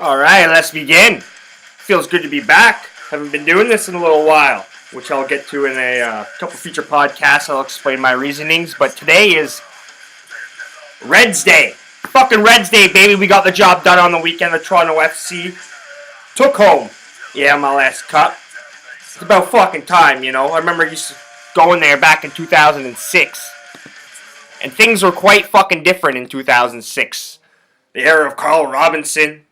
Alright, let's begin. Feels good to be back. Haven't been doing this in a little while, which I'll get to in a couple future podcasts. I'll explain my reasonings, but today is Reds Day. Fucking Reds Day, baby. We got the job done on the weekend. The Toronto FC took home the MLS Cup. It's about fucking time, you know. I remember used to going there back in 2006. And things were quite fucking different in 2006. The era of Carl Robinson.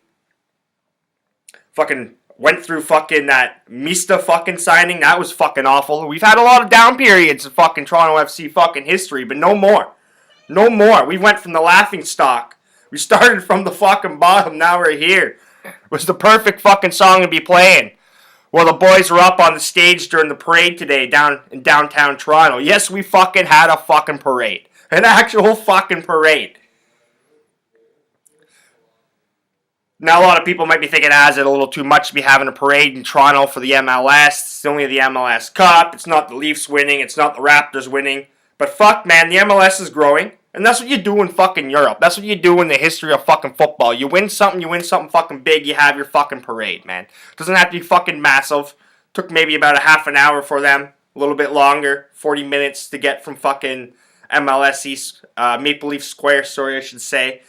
Fucking went through fucking that Mista fucking signing. That was fucking awful. We've had a lot of down periods of fucking Toronto FC fucking history, but no more. No more. We went from the laughing stock. We started from the fucking bottom. Now we're here. It was the perfect fucking song to be playing. Well, the boys were up on the stage during the parade today down in downtown Toronto. Yes, we fucking had a fucking parade. An actual fucking parade. Now, a lot of people might be thinking, is it a little too much to be having a parade in Toronto for the MLS? It's only the MLS Cup. It's not the Leafs winning. It's not the Raptors winning. But fuck, man, the MLS is growing. And that's what you do in fucking Europe. That's what you do in the history of fucking football. You win something fucking big, you have your fucking parade, man. It doesn't have to be fucking massive. Took maybe about a half an hour for them. A little bit longer. 40 minutes to get from fucking MLS East, Maple Leaf Square, I should say,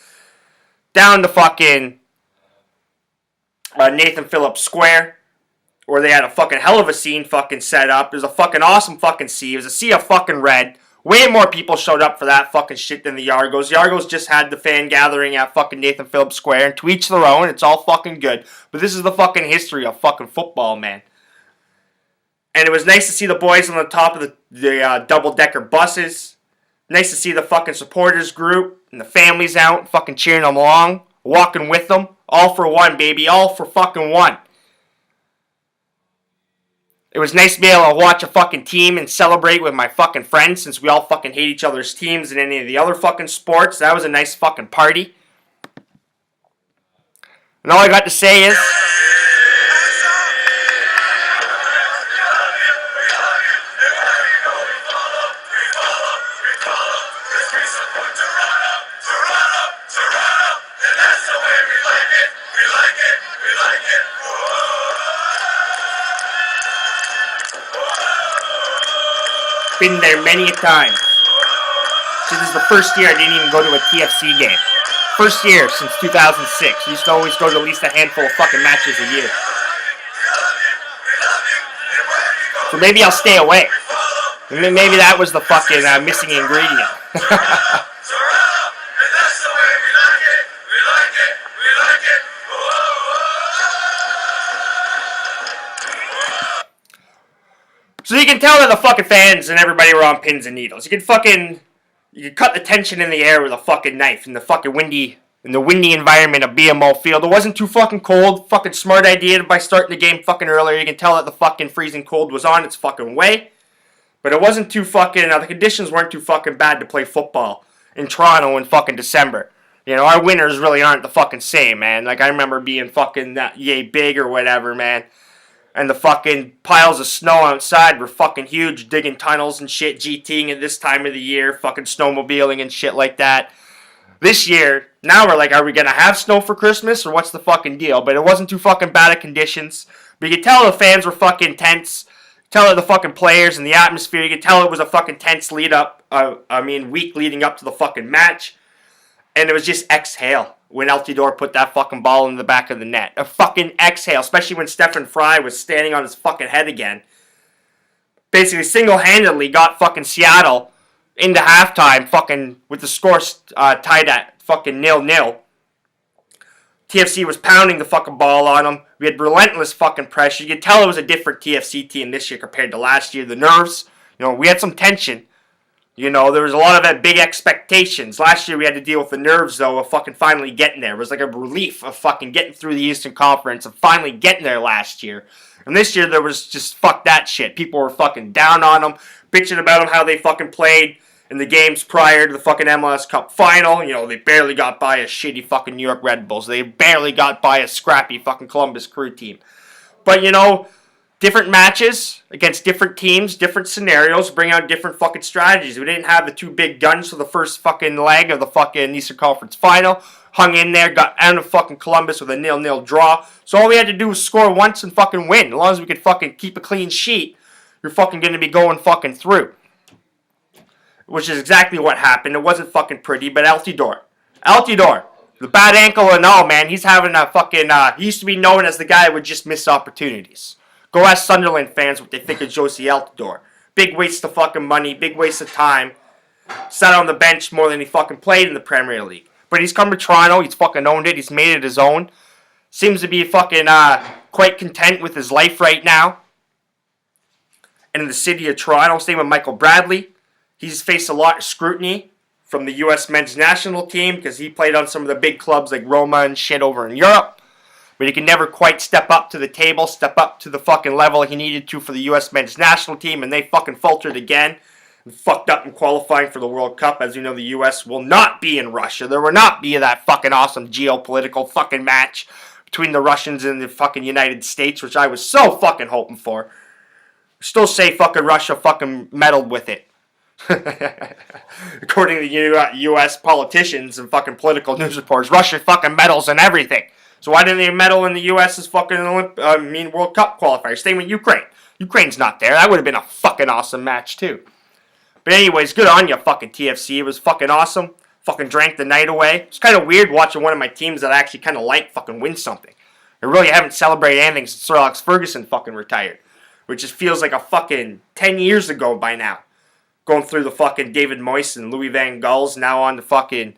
down to fucking Nathan Phillips Square, where they had a fucking hell of a scene fucking set up. It was a fucking awesome fucking sea. It was a sea of fucking red. Way more people showed up for that fucking shit than the Yargos. Yargos just had the fan gathering at fucking Nathan Phillips Square, and to each their own. It's all fucking good. But this is the fucking history of fucking football, man. And it was nice to see the boys on the top of the double-decker buses. Nice to see the fucking supporters group and the families out fucking cheering them along, walking with them. All for one, baby. All for fucking one. It was nice to be able to watch a fucking team and celebrate with my fucking friends, since we all fucking hate each other's teams and any of the other fucking sports. That was a nice fucking party. And all I got to say is, been there many a time. This is the first year I didn't even go to a TFC game. First year since 2006. I used to always go to at least a handful of fucking matches a year. So maybe I'll stay away. Maybe that was the fucking missing ingredient. So you can tell that the fucking fans and everybody were on pins and needles. You could cut the tension in the air with a fucking knife in the fucking windy environment of BMO Field. It wasn't too fucking cold. Fucking smart idea by starting the game fucking earlier. You can tell that the fucking freezing cold was on its fucking way. But it wasn't too fucking, the conditions weren't too fucking bad to play football in Toronto in fucking December. You know, our winters really aren't the fucking same, man. Like, I remember being fucking that yay big or whatever, man. And the fucking piles of snow outside were fucking huge, digging tunnels and shit, GTing at this time of the year, fucking snowmobiling and shit like that. This year, now we're like, are we gonna have snow for Christmas, or what's the fucking deal? But it wasn't too fucking bad of conditions. But you could tell the fans were fucking tense. Tell the fucking players and the atmosphere. You could tell it was a fucking tense week leading up to the fucking match. And it was just exhale when Altidore put that fucking ball in the back of the net. A fucking exhale, especially when Stephen Fry was standing on his fucking head again. Basically single-handedly got fucking Seattle into halftime fucking with the score tied at fucking 0-0. TFC was pounding the fucking ball on them. We had relentless fucking pressure. You could tell it was a different TFC team this year compared to last year. The nerves, we had some tension. There was a lot of big expectations. Last year we had to deal with the nerves, though, of fucking finally getting there. It was like a relief of fucking getting through the Eastern Conference and finally getting there last year. And this year there was just fuck that shit. People were fucking down on them, bitching about them, how they fucking played in the games prior to the fucking MLS Cup final. They barely got by a shitty fucking New York Red Bulls. They barely got by a scrappy fucking Columbus Crew team. But, different matches against different teams, different scenarios, bring out different fucking strategies. We didn't have the two big guns for the first fucking leg of the fucking Eastern Conference Final. Hung in there, got out of fucking Columbus with a 0-0 draw. So all we had to do was score once and fucking win. As long as we could fucking keep a clean sheet, you're fucking going to be going fucking through. Which is exactly what happened. It wasn't fucking pretty, but Altidore, the bad ankle and all, man, he's having a fucking, he used to be known as the guy who would just miss opportunities. Go ask Sunderland fans what they think of Josie Altidore. Big waste of fucking money, big waste of time. Sat on the bench more than he fucking played in the Premier League. But he's come to Toronto, he's fucking owned it, he's made it his own. Seems to be fucking quite content with his life right now. And in the city of Toronto, same with Michael Bradley. He's faced a lot of scrutiny from the U.S. men's national team because he played on some of the big clubs like Roma and shit over in Europe. But he can never quite step up to the table, step up to the fucking level he needed to for the U.S. men's national team, and they fucking faltered again and fucked up in qualifying for the World Cup. As you know, the U.S. will not be in Russia. There will not be that fucking awesome geopolitical fucking match between the Russians and the fucking United States, which I was so fucking hoping for. Still say fucking Russia fucking meddled with it. According to U.S. politicians and fucking political news reports, Russia fucking meddles in everything. So why didn't they meddle in the U.S.'s fucking World Cup qualifier? Same with Ukraine. Ukraine's not there. That would have been a fucking awesome match too. But anyways, good on you, fucking TFC. It was fucking awesome. Fucking drank the night away. It's kind of weird watching one of my teams that I actually kind of like fucking win something. I really haven't celebrated anything since Sir Alex Ferguson fucking retired, which just feels like a fucking 10 years ago by now. Going through the fucking David Moyes and Louis Van Gaal's, now on the fucking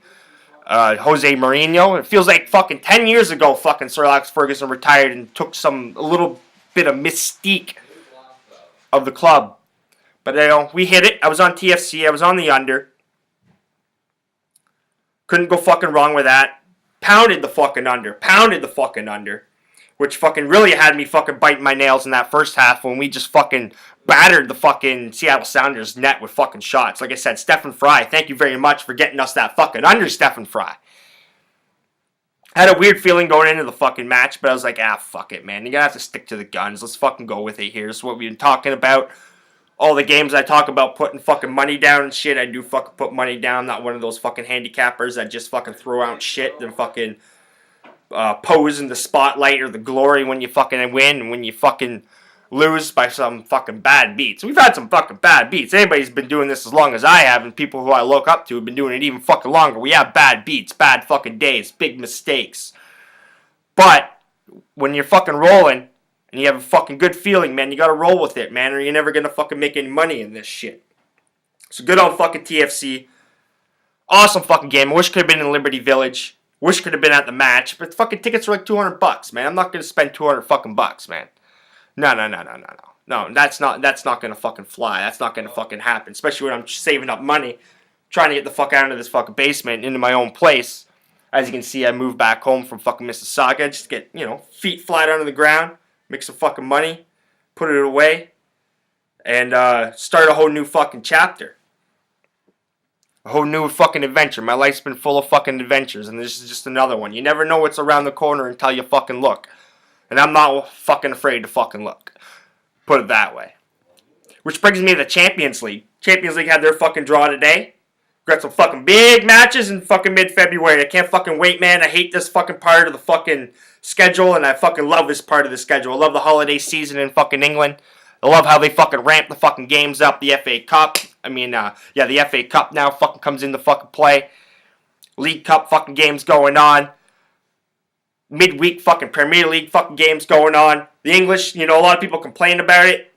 Jose Mourinho. It feels like fucking 10 years ago fucking Sir Alex Ferguson retired and took a little bit of mystique of the club. But you know, we hit it. I was on TFC. I was on the under. Couldn't go fucking wrong with that. Pounded the fucking under. Which fucking really had me fucking biting my nails in that first half when we just fucking battered the fucking Seattle Sounders net with fucking shots. Like I said, Stephen Fry, thank you very much for getting us that fucking under, Stephen Fry. I had a weird feeling going into the fucking match, but I was like, fuck it, man. You're gonna have to stick to the guns. Let's fucking go with it here. This is what we've been talking about. All the games I talk about putting fucking money down and shit, I do fucking put money down. I'm not one of those fucking handicappers that just fucking throw out shit and fucking pose in the spotlight or the glory when you fucking win and when you fucking lose by some fucking bad beats. We've had some fucking bad beats. Anybody's been doing this as long as I have, and people who I look up to have been doing it even fucking longer. We have bad beats, bad fucking days, big mistakes. But when you're fucking rolling and you have a fucking good feeling, man, you gotta roll with it, man, or you're never gonna fucking make any money in this shit. So good old fucking TFC. Awesome fucking game. I wish it could have been in Liberty Village. Wish could have been at the match, but fucking tickets were like $200, man. I'm not gonna spend 200 fucking bucks, man. No, that's not gonna fucking fly. That's not gonna fucking happen. Especially when I'm saving up money, trying to get the fuck out of this fucking basement into my own place. As you can see, I moved back home from fucking Mississauga just to get, feet flat under the ground, make some fucking money, put it away, and start a whole new fucking chapter. A whole new fucking adventure. My life's been full of fucking adventures, and this is just another one. You never know what's around the corner until you fucking look. And I'm not fucking afraid to fucking look. Put it that way. Which brings me to the Champions League. Champions League had their fucking draw today. Got some fucking big matches in fucking mid-February. I can't fucking wait, man. I hate this fucking part of the fucking schedule, and I fucking love this part of the schedule. I love the holiday season in fucking England. I love how they fucking ramp the fucking games up. The FA Cup. The FA Cup now fucking comes into fucking play. League Cup fucking games going on. Midweek fucking Premier League fucking games going on. The English, a lot of people complain about it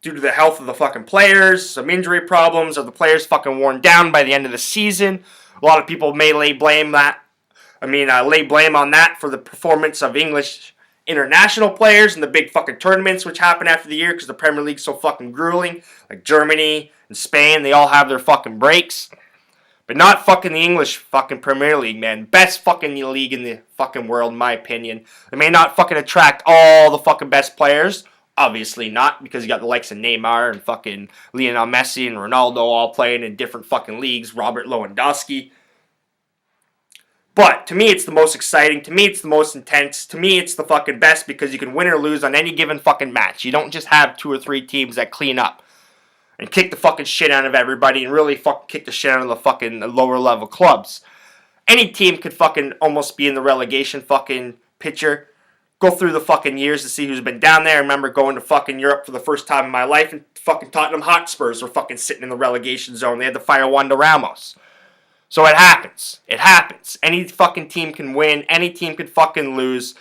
due to the health of the fucking players, some injury problems, or the players fucking worn down by the end of the season. A lot of people may lay blame on that for the performance of English international players in the big fucking tournaments which happen after the year because the Premier League's so fucking grueling. Like Germany and Spain, they all have their fucking breaks. But not fucking the English fucking Premier League, man. Best fucking league in the fucking world, in my opinion. They may not fucking attract all the fucking best players. Obviously not, because you got the likes of Neymar and fucking Lionel Messi and Ronaldo all playing in different fucking leagues. Robert Lewandowski. But to me, it's the most exciting. To me, it's the most intense. To me, it's the fucking best because you can win or lose on any given fucking match. You don't just have 2 or 3 teams that clean up and kick the fucking shit out of everybody and really fucking kick the shit out of the fucking lower level clubs. Any team could fucking almost be in the relegation fucking picture. Go through the fucking years to see who's been down there. I remember going to fucking Europe for the first time in my life and fucking Tottenham Hotspurs were fucking sitting in the relegation zone. They had to fire Wanda Ramos. So it happens. It happens. Any fucking team can win. Any team can fucking lose.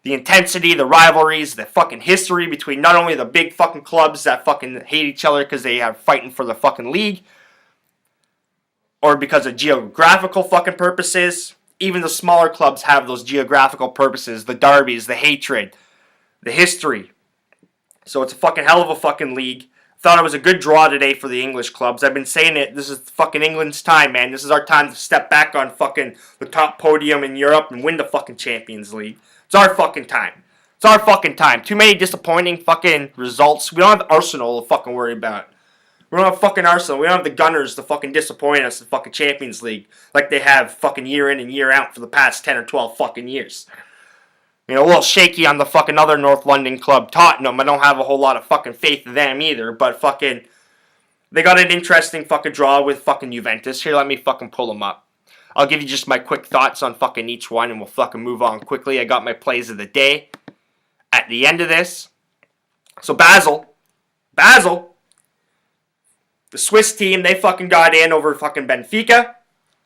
The intensity, the rivalries, the fucking history between not only the big fucking clubs that fucking hate each other because they are fighting for the fucking league or because of geographical fucking purposes. Even the smaller clubs have those geographical purposes, the derbies, the hatred, the history. So it's a fucking hell of a fucking league. Thought it was a good draw today for the English clubs. I've been saying it. This is fucking England's time, man. This is our time to step back on fucking the top podium in Europe and win the fucking Champions League. It's our fucking time. It's our fucking time. Too many disappointing fucking results. We don't have Arsenal to fucking worry about. We don't have fucking Arsenal. We don't have the Gunners to fucking disappoint us in the fucking Champions League like they have fucking year in and year out for the past 10 or 12 fucking years. You know, a little shaky on the fucking other North London club, Tottenham. I don't have a whole lot of fucking faith in them either, but fucking they got an interesting fucking draw with fucking Juventus. Here, let me fucking pull them up. I'll give you just my quick thoughts on fucking each one and we'll fucking move on quickly. I got my plays of the day at the end of this. So Basel, the Swiss team, they fucking got in over fucking Benfica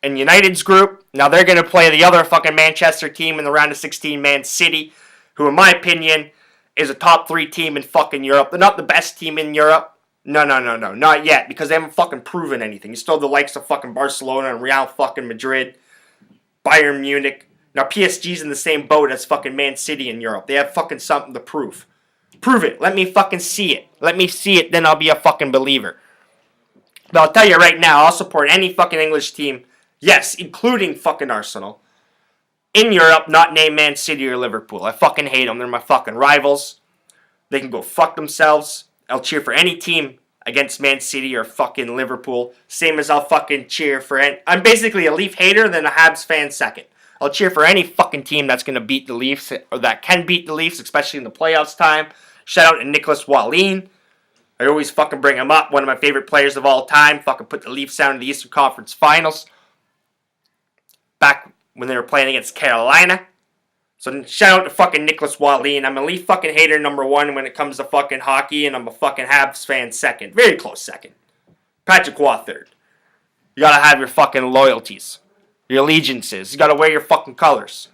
and United's group. Now they're going to play the other fucking Manchester team in the round of 16, Man City, who in my opinion is a top 3 team in fucking Europe. They're not the best team in Europe. No, not yet, because they haven't fucking proven anything. You still have the likes of fucking Barcelona and Real fucking Madrid, Bayern Munich. Now PSG's in the same boat as fucking Man City in Europe. They have fucking something to prove. Prove it. Let me fucking see it. Let me see it, then I'll be a fucking believer. But I'll tell you right now, I'll support any fucking English team, yes, including fucking Arsenal, in Europe, not named Man City or Liverpool. I fucking hate them. They're my fucking rivals. They can go fuck themselves. I'll cheer for any team against Man City or fucking Liverpool. Same as I'll fucking cheer for any... I'm basically a Leaf hater, then a Habs fan second. I'll cheer for any fucking team that's going to beat the Leafs, or that can beat the Leafs, especially in the playoffs time. Shout out to Nicholas Wallin. I always fucking bring him up. One of my favorite players of all time. Fucking put the Leafs down in the Eastern Conference Finals. Back when they were playing against Carolina. So shout out to fucking Nicholas Wallin. I'm a Leaf fucking hater number 1 when it comes to fucking hockey, and I'm a fucking Habs fan second. Very close second. Patrick Waugh third. You gotta have your fucking loyalties. Your allegiances. You gotta wear your fucking colors.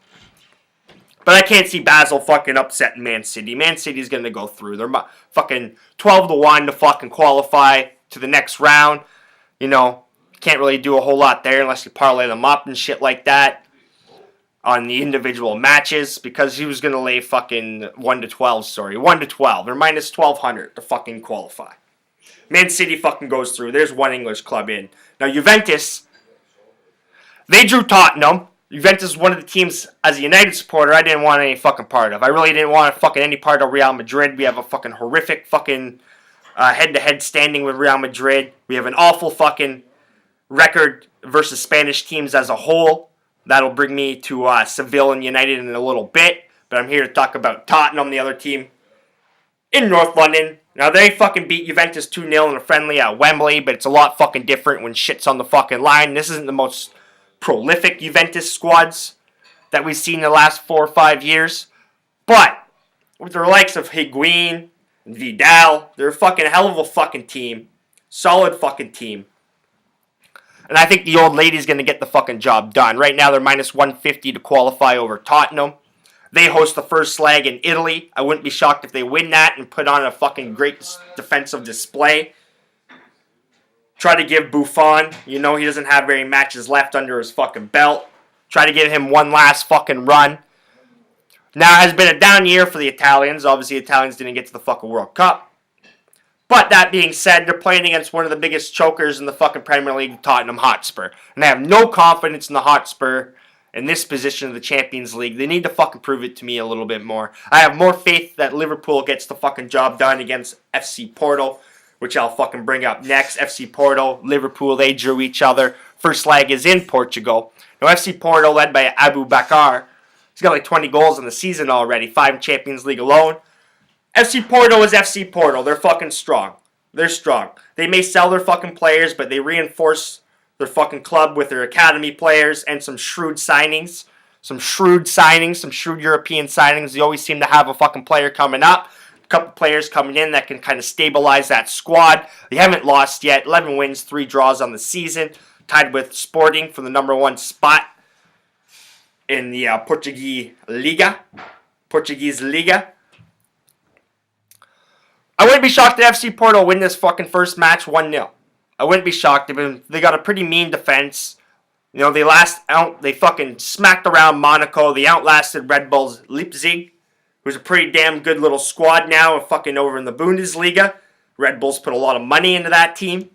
But I can't see Basel fucking upsetting Man City. Man City's gonna go through. They're fucking 12-1 to fucking qualify to the next round. You know, can't really do a whole lot there unless you parlay them up and shit like that on the individual matches, because he was going to lay fucking 1 to 12, 1 to 12, or minus 1,200 to fucking qualify. Man City fucking goes through. There's one English club in. Now, Juventus, they drew Tottenham. Juventus is one of the teams, as a United supporter, I didn't want any fucking part of. I really didn't want fucking any part of Real Madrid. We have a fucking horrific fucking head-to-head standing with Real Madrid. We have an awful fucking record versus Spanish teams as a whole. That'll bring me to Seville and United in a little bit. But I'm here to talk about Tottenham, the other team in North London. Now, they fucking beat Juventus 2-0 in a friendly at Wembley, but it's a lot fucking different when shit's on the fucking line. This isn't the most prolific Juventus squads that we've seen in the last 4 or 5 years. But with the likes of Higuain and Vidal, they're a fucking hell of a fucking team. Solid fucking team. And I think the old lady's going to get the fucking job done. Right now, they're minus 150 to qualify over Tottenham. They host the first leg in Italy. I wouldn't be shocked if they win that and put on a fucking great defensive display. Try to give Buffon, you know he doesn't have very matches left under his fucking belt. Try to give him one last fucking run. Now, it has been a down year for the Italians. Obviously, the Italians didn't get to the fucking World Cup. But that being said, they're playing against one of the biggest chokers in the fucking Premier League, Tottenham Hotspur. And I have no confidence in the Hotspur in this position of the Champions League. They need to fucking prove it to me a little bit more. I have more faith that Liverpool gets the fucking job done against FC Porto, which I'll fucking bring up next. FC Porto, Liverpool, they drew each other First leg is in Portugal. Now, FC Porto, led by Abu Bakar, he's got like 20 goals in the season already, 5 in Champions League alone. FC Porto is FC Porto. They're fucking strong. They're strong. They may sell their fucking players, but they reinforce their fucking club with their academy players and some shrewd signings. Some shrewd European signings. They always seem to have a fucking player coming up. A couple players coming in that can kind of stabilize that squad. They haven't lost yet. 11 wins, 3 draws on the season. Tied with Sporting for the number 1 spot in the Portuguese Liga. I wouldn't be shocked if FC Porto win this fucking first match 1-0. I wouldn't be shocked. They got a pretty mean defense. You know, they fucking smacked around Monaco. They outlasted Red Bull's Leipzig, who's a pretty damn good little squad now and fucking over in the Bundesliga. Red Bull's put a lot of money into that team.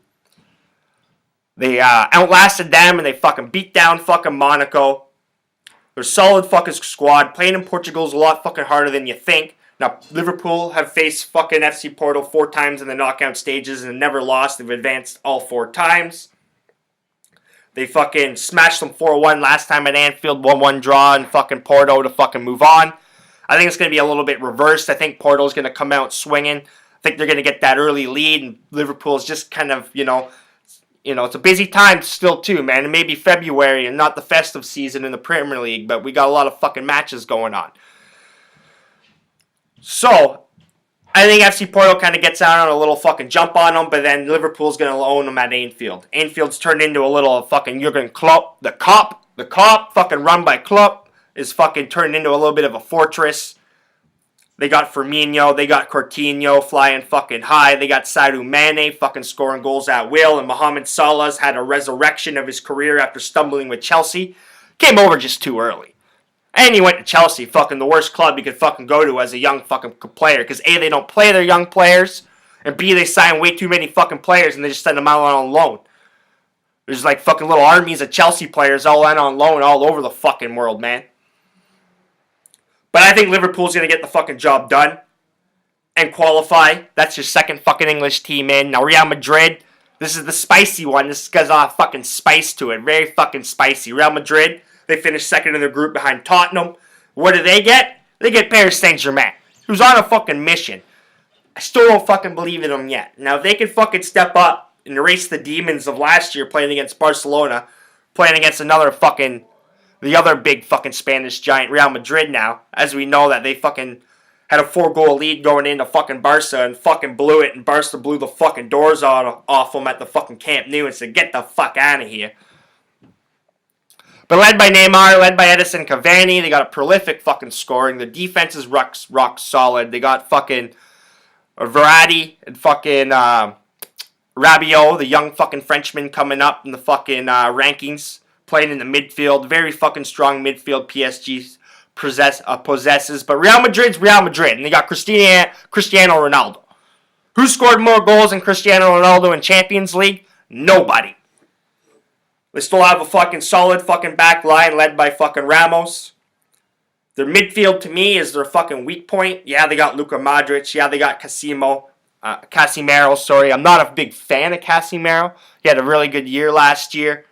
They outlasted them and they fucking beat down fucking Monaco. They're a solid fucking squad. Playing in Portugal is a lot fucking harder than you think. Now, Liverpool have faced fucking FC Porto 4 times in the knockout stages and never lost. They've advanced all 4 times. They fucking smashed them 4-1 last time at Anfield, 1-1 draw in fucking Porto to fucking move on. I think it's going to be a little bit reversed. I think Porto's going to come out swinging. I think they're going to get that early lead, and Liverpool's just kind of, you know, it's a busy time still too, man. It may be February and not the festive season in the Premier League, but we got a lot of fucking matches going on. So, I think FC Porto kind of gets out on a little fucking jump on them, but then Liverpool's going to own them at Anfield. Anfield's turned into a little fucking Jurgen Klopp. The cop, fucking run by Klopp, is fucking turned into a little bit of a fortress. They got Firmino, they got Coutinho flying fucking high. They got Sadio Mane fucking scoring goals at will. And Mohamed Salah's had a resurrection of his career after stumbling with Chelsea. Came over just too early. And he went to Chelsea, fucking the worst club you could fucking go to as a young fucking player. Because A, they don't play their young players. And B, they sign way too many fucking players and they just send them out on loan. There's like fucking little armies of Chelsea players all out on loan all over the fucking world, man. But I think Liverpool's going to get the fucking job done and qualify. That's your second fucking English team in. Now Real Madrid, this is the spicy one. This has got fucking spice to it. Very fucking spicy. Real Madrid, they finished second in their group behind Tottenham. What do they get? They get Paris Saint-Germain, who's on a fucking mission. I still don't fucking believe in them yet. Now, if they can fucking step up and erase the demons of last year playing against Barcelona, playing against the other big fucking Spanish giant, Real Madrid now, as we know that they fucking had a 4-goal lead going into fucking Barca and fucking blew it, and Barca blew the fucking doors off them at the fucking Camp Nou and said, get the fuck out of here. But led by Neymar, led by Edison Cavani, they got a prolific fucking scoring. The defense is rock solid. They got fucking Verratti and fucking Rabiot, the young fucking Frenchman coming up in the fucking rankings, playing in the midfield. Very fucking strong midfield PSG possesses. But Real Madrid's Real Madrid, and they got Cristiano Ronaldo. Who scored more goals than Cristiano Ronaldo in Champions League? Nobody. They still have a fucking solid fucking back line led by fucking Ramos. Their midfield, to me, is their fucking weak point. Yeah, they got Luka Modric. Yeah, they got Casemiro, sorry. I'm not a big fan of Casemiro. He had a really good year last year.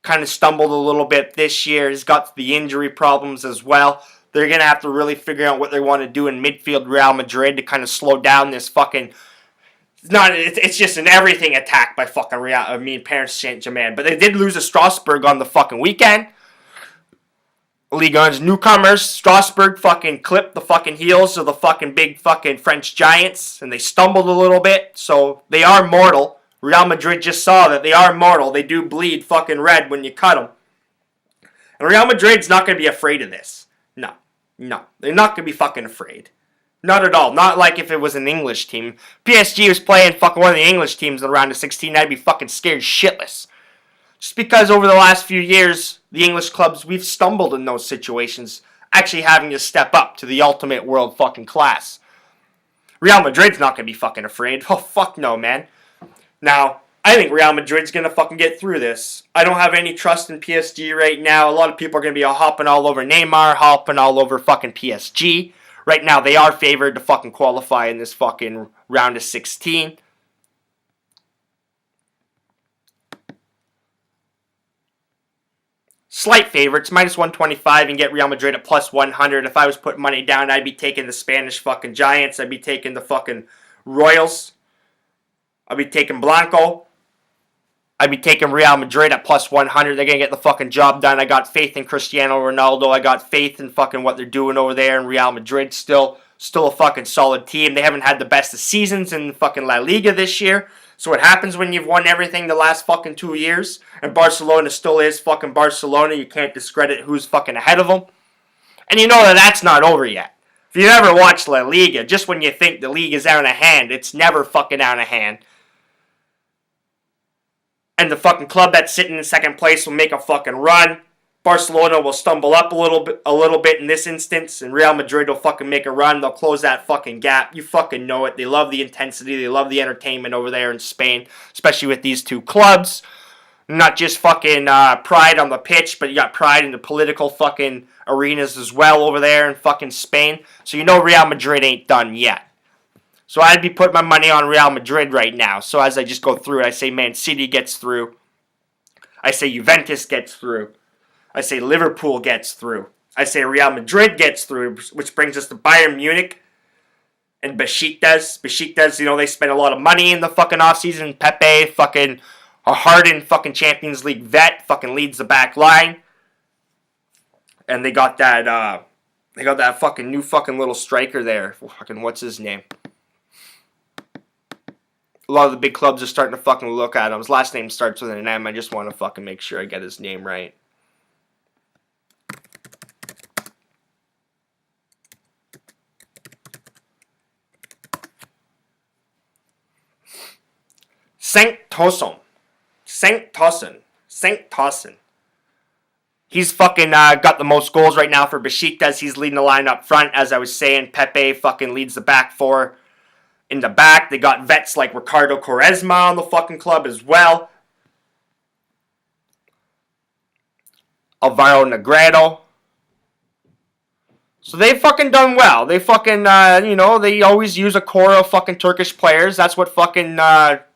Kind of stumbled a little bit this year. He's got the injury problems as well. They're going to have to really figure out what they want to do in midfield Real Madrid to kind of slow down this fucking... It's just an everything attack by fucking Paris Saint-Germain. But they did lose to Strasbourg on the fucking weekend. Ligue 1's newcomers, Strasbourg fucking clipped the fucking heels of the fucking big fucking French giants. And they stumbled a little bit. So they are mortal. Real Madrid just saw that they are mortal. They do bleed fucking red when you cut them. And Real Madrid's not going to be afraid of this. No. They're not going to be fucking afraid. Not at all. Not like if it was an English team. PSG was playing fucking one of the English teams in the round of 16. I'd be fucking scared shitless. Just because over the last few years, the English clubs, we've stumbled in those situations, actually having to step up to the ultimate world fucking class. Real Madrid's not going to be fucking afraid. Oh, fuck no, man. Now, I think Real Madrid's going to fucking get through this. I don't have any trust in PSG right now. A lot of people are going to be hopping all over Neymar, hopping all over fucking PSG. Right now, they are favored to fucking qualify in this fucking round of 16. slight favorites, minus 125, and get Real Madrid at plus 100. If I was putting money down, I'd be taking the Spanish fucking Giants. I'd be taking the fucking Royals. I'd be taking Blanco. I'd be taking Real Madrid at plus 100. They're going to get the fucking job done. I got faith in Cristiano Ronaldo. I got faith in fucking what they're doing over there in Real Madrid. Still a fucking solid team. They haven't had the best of seasons in fucking La Liga this year. So what happens when you've won everything the last fucking 2 years? And Barcelona still is fucking Barcelona. You can't discredit who's fucking ahead of them. And you know that that's not over yet. If you've ever watched La Liga, just when you think the league is out of hand, it's never fucking out of hand. And the fucking club that's sitting in second place will make a fucking run. Barcelona will stumble up a little bit in this instance, and Real Madrid will fucking make a run. They'll close that fucking gap. You fucking know it. They love the intensity. They love the entertainment over there in Spain, especially with these two clubs. Not just fucking pride on the pitch, but you got pride in the political fucking arenas as well over there in fucking Spain. So you know Real Madrid ain't done yet. So I'd be putting my money on Real Madrid right now. So as I just go through it, I say Man City gets through. I say Juventus gets through. I say Liverpool gets through. I say Real Madrid gets through, which brings us to Bayern Munich and Besiktas. Besiktas, you know, they spent a lot of money in the fucking offseason. Pepe, fucking a hardened fucking Champions League vet, fucking leads the back line. And they got that fucking new fucking little striker there. Fucking what's his name? A lot of the big clubs are starting to fucking look at him. His last name starts with an M. I just want to fucking make sure I get his name right. Sankt Tossen. He's fucking got the most goals right now for Besiktas. He's leading the line up front. As I was saying, Pepe fucking leads the back four. In the back, they got vets like Ricardo Quaresma on the fucking club as well. Alvaro Negredo. So they've fucking done well. They fucking, they always use a core of fucking Turkish players. That's what fucking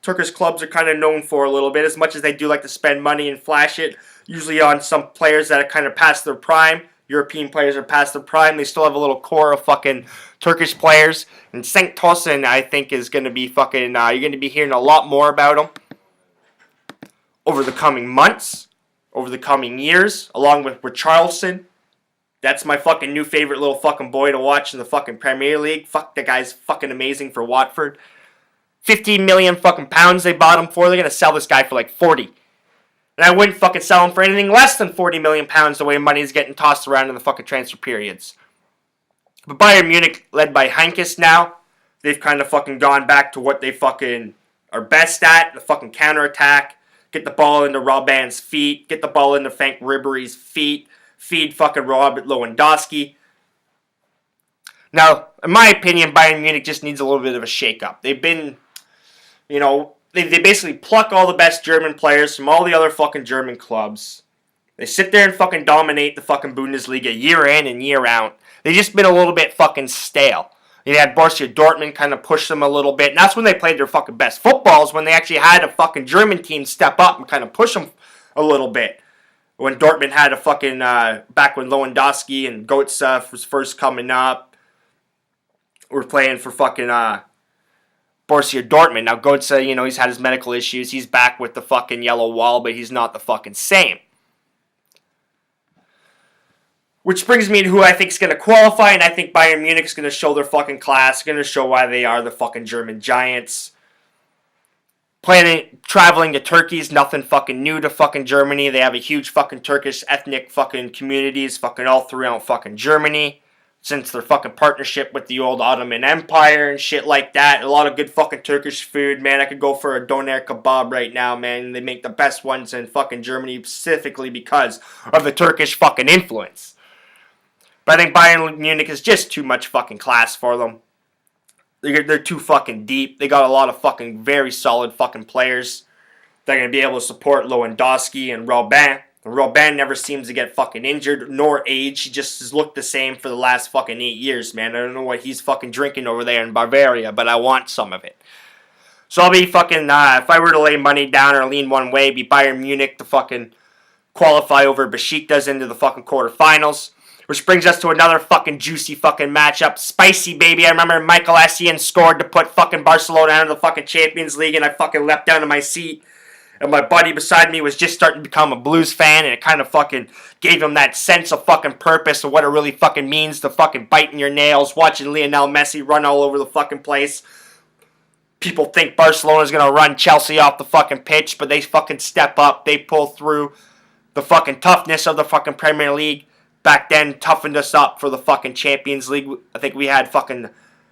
Turkish clubs are kind of known for a little bit. As much as they do like to spend money and flash it, usually on some players that are kind of past their prime. European players are past their prime. They still have a little core of fucking Turkish players. And Sankt Tossen, I think, is going to be fucking... you're going to be hearing a lot more about him over the coming months, over the coming years, along with Richarlison. That's my fucking new favorite little fucking boy to watch in the fucking Premier League. Fuck, the guy's fucking amazing for Watford. 15 million fucking pounds they bought him for. They're going to sell this guy for like 40. And I wouldn't fucking sell him for anything less than 40 million pounds the way money's getting tossed around in the fucking transfer periods. But Bayern Munich, led by Heynckes now, they've kind of fucking gone back to what they fucking are best at, the fucking counterattack. Get the ball into Robben's feet. Get the ball into Frank Ribery's feet. Feed fucking Robert Lewandowski. Now, in my opinion, Bayern Munich just needs a little bit of a shake-up. They've been, they basically pluck all the best German players from all the other fucking German clubs. They sit there and fucking dominate the fucking Bundesliga year in and year out. They've just been a little bit fucking stale. They had Borussia Dortmund kind of push them a little bit. And that's when they played their fucking best footballs, when they actually had a fucking German team step up and kind of push them a little bit. When Dortmund had a fucking, back when Lewandowski and Götze was first coming up, were playing for fucking Borussia Dortmund. Now Götze, he's had his medical issues. He's back with the fucking yellow wall, but he's not the fucking same. Which brings me to who I think is going to qualify, and I think Bayern Munich is going to show their fucking class, going to show why they are the fucking German giants. Traveling to Turkey is nothing fucking new to fucking Germany. They have a huge fucking Turkish ethnic fucking communities fucking all throughout fucking Germany. Since their fucking partnership with the old Ottoman Empire and shit like that. A lot of good fucking Turkish food, man. I could go for a doner kebab right now, man. They make the best ones in fucking Germany specifically because of the Turkish fucking influence. But I think Bayern Munich is just too much fucking class for them. They're too fucking deep. They got a lot of fucking very solid fucking players. They're going to be able to support Lewandowski and Robben. Robben never seems to get fucking injured nor age. He just has looked the same for the last fucking 8 years, man. I don't know what he's fucking drinking over there in Bavaria, but I want some of it. So I'll be fucking, if I were to lay money down or lean one way, it'd be Bayern Munich to fucking qualify over Besiktas into the fucking quarterfinals. Which brings us to another fucking juicy fucking matchup. Spicy, baby. I remember Michael Essien scored to put fucking Barcelona out of the fucking Champions League, and I fucking leapt down to my seat. And my buddy beside me was just starting to become a Blues fan, and it kind of fucking gave him that sense of fucking purpose of what it really fucking means to fucking biting your nails, watching Lionel Messi run all over the fucking place. People think Barcelona's going to run Chelsea off the fucking pitch, but they fucking step up. They pull through. The fucking toughness of the fucking Premier League back then toughened us up for the fucking Champions League. I think we had fucking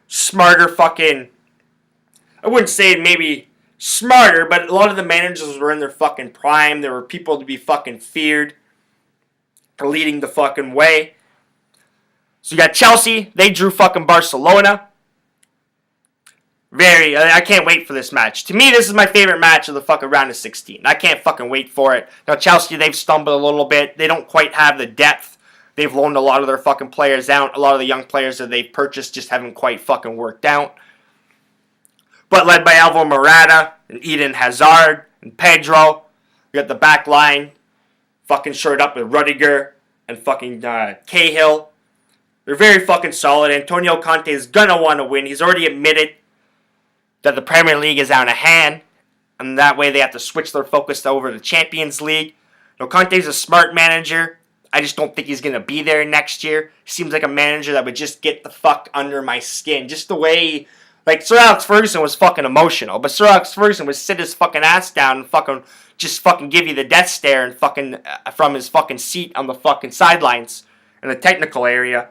smarter fucking... I wouldn't say maybe smarter, but a lot of the managers were in their fucking prime. There were people to be fucking feared for leading the fucking way. So you got Chelsea. They drew fucking Barcelona. I can't wait for this match. To me, this is my favorite match of the fucking round of 16. I can't fucking wait for it. Now, Chelsea, they've stumbled a little bit. They don't quite have the depth. They've loaned a lot of their fucking players out. A lot of the young players that they've purchased just haven't quite fucking worked out. But led by Alvaro Morata and Eden Hazard and Pedro. We got the back line fucking shored up with Rudiger and fucking Cahill. They're very fucking solid. Antonio Conte is gonna want to win. He's already admitted that the Premier League is out of hand, and that way they have to switch their focus over to the Champions League. Now, Conte's a smart manager. I just don't think he's going to be there next year. He seems like a manager that would just get the fuck under my skin. Just the way, like, Sir Alex Ferguson was fucking emotional, but Sir Alex Ferguson would sit his fucking ass down and fucking just fucking give you the death stare and fucking from his fucking seat on the fucking sidelines in the technical area,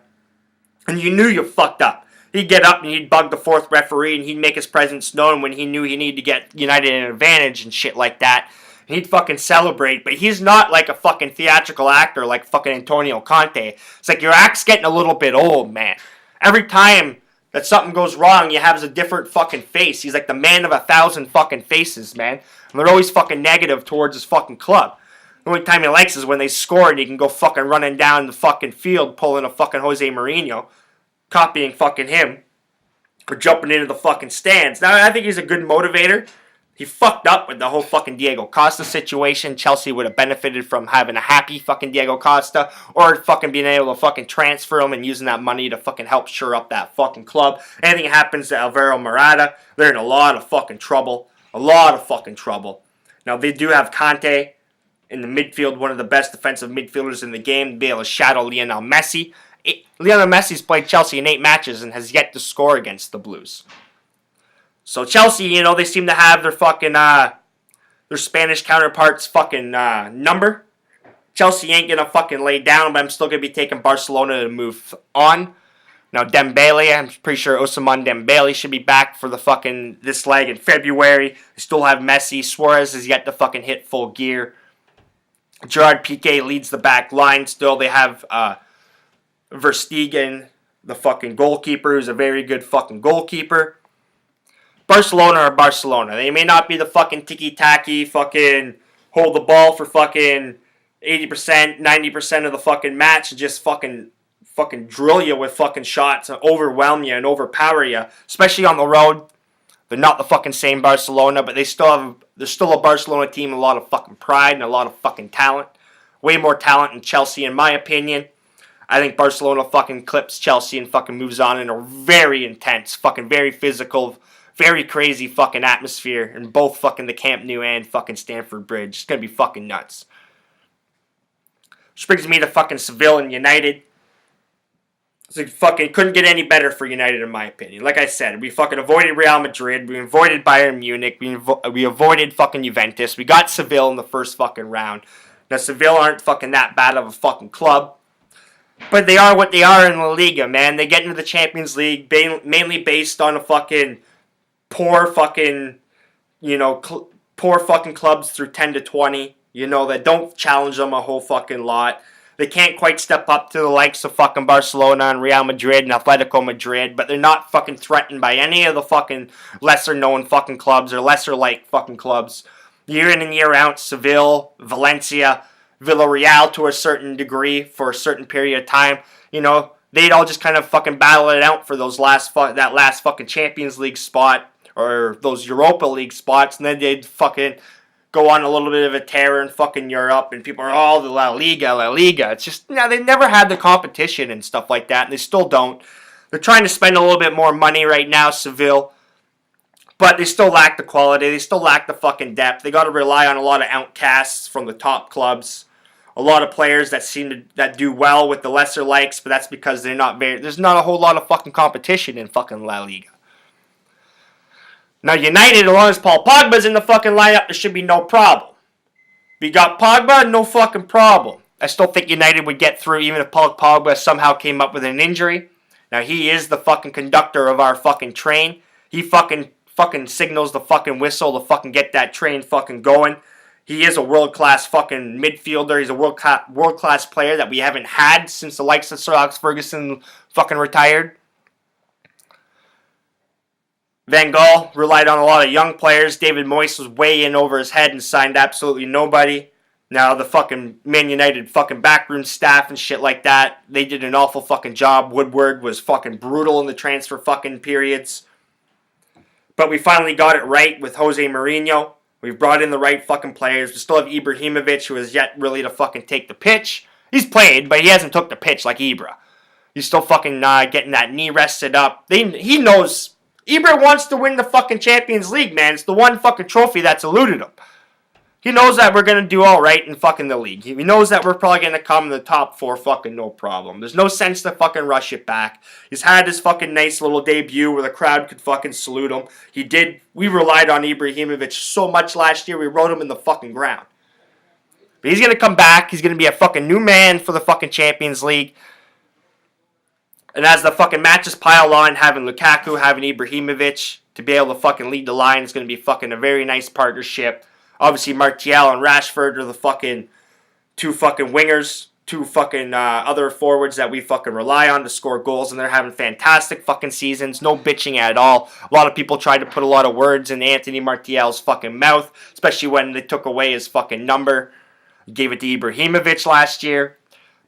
and you knew you fucked up. He'd get up and he'd bug the fourth referee and he'd make his presence known when he knew he needed to get United an advantage and shit like that. And he'd fucking celebrate, but he's not like a fucking theatrical actor like fucking Antonio Conte. It's like your act's getting a little bit old, man. Every time that something goes wrong, you have a different fucking face. He's like the man of 1,000 fucking faces, man. And they're always fucking negative towards his fucking club. The only time he likes is when they score and he can go fucking running down the fucking field pulling a fucking Jose Mourinho. Copying fucking him or jumping into the fucking stands. Now, I think he's a good motivator. He fucked up with the whole fucking Diego Costa situation. Chelsea would have benefited from having a happy fucking Diego Costa or fucking being able to fucking transfer him and using that money to fucking help shore up that fucking club. Anything happens to Alvaro Morata, they're in a lot of fucking trouble. A lot of fucking trouble. Now, they do have Conte in the midfield, one of the best defensive midfielders in the game, to be able to shadow Lionel Messi. Lionel Messi's played Chelsea in 8 matches and has yet to score against the Blues. So Chelsea, you know, they seem to have their fucking, their Spanish counterparts fucking number. Chelsea ain't gonna fucking lay down, but I'm still gonna be taking Barcelona to move on. Now Dembele, I'm pretty sure Ousmane Dembele should be back for the fucking this leg in February. They still have Messi. Suarez has yet to fucking hit full gear. Gerard Piqué leads the back line still. They have Verstegen, the fucking goalkeeper, who's a very good fucking goalkeeper. Barcelona are Barcelona. They may not be the fucking ticky-tacky, fucking hold the ball for fucking 80%, 90% of the fucking match and just fucking drill you with fucking shots and overwhelm you and overpower you, especially on the road. They're not the fucking same Barcelona, but they're still a Barcelona team with a lot of fucking pride and a lot of fucking talent. Way more talent than Chelsea, in my opinion. I think Barcelona fucking clips Chelsea and fucking moves on in a very intense, fucking very physical, very crazy fucking atmosphere in both fucking the Camp Nou and fucking Stamford Bridge. It's gonna be fucking nuts. Which brings me to fucking Seville and United. It's like fucking couldn't get any better for United in my opinion. Like I said, we fucking avoided Real Madrid, we avoided Bayern Munich, we avoided fucking Juventus. We got Seville in the first fucking round. Now Seville aren't fucking that bad of a fucking club. But they are what they are in La Liga, man. They get into the Champions League mainly based on a fucking poor fucking, poor fucking clubs through 10 to 20, that don't challenge them a whole fucking lot. They can't quite step up to the likes of fucking Barcelona and Real Madrid and Atletico Madrid, but they're not fucking threatened by any of the fucking lesser-known fucking clubs or lesser-like fucking clubs. Year in and year out, Seville, Valencia, Villarreal to a certain degree for a certain period of time, they'd all just kind of fucking battle it out for those that last fucking Champions League spot or those Europa League spots, and then they'd fucking go on a little bit of a tear in fucking Europe, and people are, oh, the La Liga, La Liga. It's just, they've never had the competition and stuff like that, and they still don't. They're trying to spend a little bit more money right now, Seville, but they still lack the quality. They still lack the fucking depth. They got to rely on a lot of outcasts from the top clubs. A lot of players that do well with the lesser likes, but that's because there's not a whole lot of fucking competition in fucking La Liga. Now, United, as long as Paul Pogba's in the fucking lineup, there should be no problem. We got Pogba, no fucking problem. I still think United would get through even if Paul Pogba somehow came up with an injury. Now, he is the fucking conductor of our fucking train. He fucking signals the fucking whistle to fucking get that train fucking going. He is a world-class fucking midfielder. He's a world-class player that we haven't had since the likes of Sir Alex Ferguson fucking retired. Van Gaal relied on a lot of young players. David Moyes was way in over his head and signed absolutely nobody. Now the fucking Man United fucking backroom staff and shit like that, they did an awful fucking job. Woodward was fucking brutal in the transfer fucking periods. But we finally got it right with Jose Mourinho. We've brought in the right fucking players. We still have Ibrahimovic, who has yet really to fucking take the pitch. He's played, but he hasn't took the pitch like Ibra. He's still fucking getting that knee rested up. He knows. Ibra wants to win the fucking Champions League, man. It's the one fucking trophy that's eluded him. He knows that we're going to do all right in fucking the league. He knows that we're probably going to come in the top 4 fucking no problem. There's no sense to fucking rush it back. He's had his fucking nice little debut where the crowd could fucking salute him. He did. We relied on Ibrahimovic so much last year, we rode him in the fucking ground. But he's going to come back. He's going to be a fucking new man for the fucking Champions League. And as the fucking matches pile on, having Lukaku, having Ibrahimovic to be able to fucking lead the line is going to be fucking a very nice partnership. Obviously, Martial and Rashford are the fucking 2 fucking wingers, 2 fucking other forwards that we fucking rely on to score goals, and they're having fantastic fucking seasons. No bitching at all. A lot of people tried to put a lot of words in Anthony Martial's fucking mouth, especially when they took away his fucking number. Gave it to Ibrahimovic last year.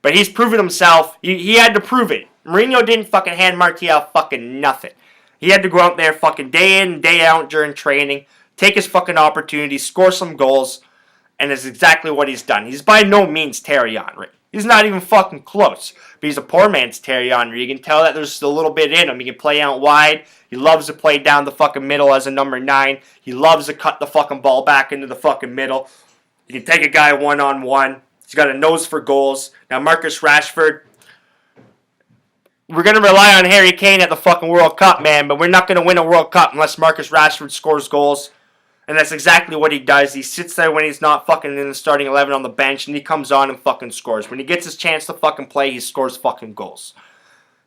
But he's proven himself. He had to prove it. Mourinho didn't fucking hand Martial fucking nothing. He had to go out there fucking day in and day out during training, take his fucking opportunities, score some goals, and that's exactly what he's done. He's by no means Thierry Henry. He's not even fucking close. But he's a poor man's Thierry Henry. You can tell that there's a little bit in him. He can play out wide. He loves to play down the fucking middle as a number 9. He loves to cut the fucking ball back into the fucking middle. He can take a guy one-on-one. He's got a nose for goals. Now, Marcus Rashford, we're going to rely on Harry Kane at the fucking World Cup, man, but we're not going to win a World Cup unless Marcus Rashford scores goals. And that's exactly what he does. He sits there when he's not fucking in the starting 11 on the bench, and he comes on and fucking scores. When he gets his chance to fucking play, he scores fucking goals.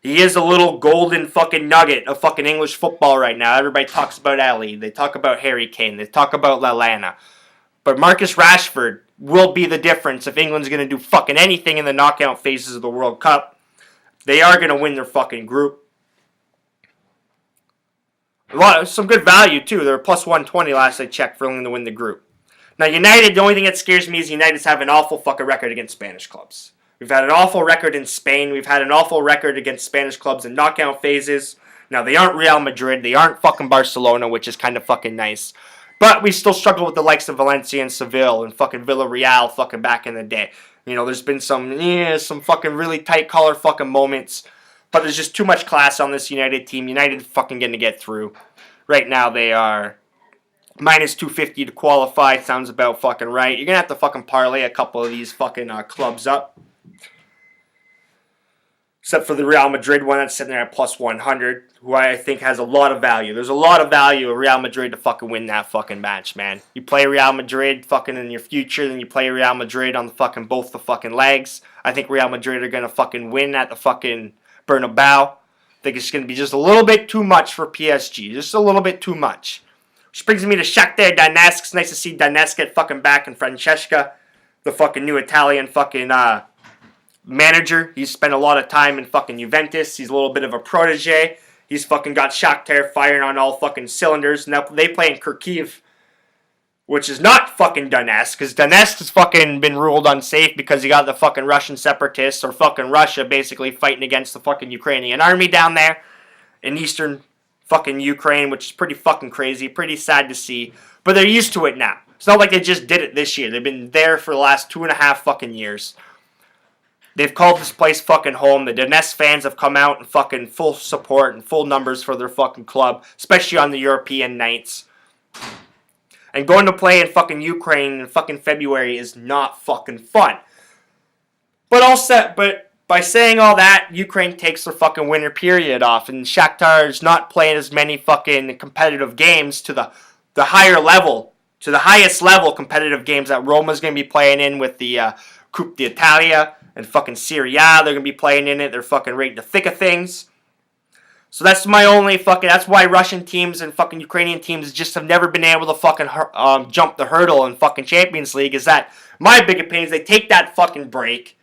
He is a little golden fucking nugget of fucking English football right now. Everybody talks about Ali. They talk about Harry Kane. They talk about Lallana. But Marcus Rashford will be the difference if England's going to do fucking anything in the knockout phases of the World Cup. They are going to win their fucking group. Some good value, too. They're plus 120 last I checked for England to win the group. Now, United, the only thing that scares me is United's have an awful fucking record against Spanish clubs. We've had an awful record in Spain. We've had an awful record against Spanish clubs in knockout phases. Now, they aren't Real Madrid. They aren't fucking Barcelona, which is kind of fucking nice. But we still struggle with the likes of Valencia and Seville and fucking Villarreal fucking back in the day. You know, there's been some fucking really tight collar fucking moments. But there's just too much class on this United team. United fucking going to get through. Right now they are minus 250 to qualify. Sounds about fucking right. You're going to have to fucking parlay a couple of these fucking clubs up. Except for the Real Madrid one that's sitting there at plus 100, who I think has a lot of value. There's a lot of value of Real Madrid to fucking win that fucking match, man. You play Real Madrid fucking in your future, then you play Real Madrid on the fucking both the fucking legs. I think Real Madrid are going to fucking win at the fucking Bernabeu. I think it's going to be just a little bit too much for PSG. Just a little bit too much. Which brings me to Shakhtar Donetsk. It's nice to see Donetsk get fucking back and Francesca, the fucking new Italian fucking manager. He's spent a lot of time in fucking Juventus. He's a little bit of a protege. He's fucking got Shakhtar firing on all fucking cylinders. Now they play in Kharkiv, which is not fucking Donetsk, because Donetsk has fucking been ruled unsafe because you got the fucking Russian separatists, or fucking Russia, basically fighting against the fucking Ukrainian army down there in eastern fucking Ukraine, which is pretty fucking crazy, pretty sad to see. But they're used to it now. It's not like they just did it this year. They've been there for the last 2.5 fucking years. They've called this place fucking home. The Donetsk fans have come out in fucking full support and full numbers for their fucking club, especially on the European nights. And going to play in fucking Ukraine in fucking February is not fucking fun. But by saying all that, Ukraine takes their fucking winter period off, and Shakhtar is not playing as many fucking competitive games to the higher level, to the highest level competitive games that Roma's going to be playing in with the Coupe d'Italia and fucking Serie A. They're going to be playing in it. They're fucking right in the thick of things. So that's my only fucking, that's why Russian teams and fucking Ukrainian teams just have never been able to fucking jump the hurdle in fucking Champions League, is that my big opinion is they take that fucking break.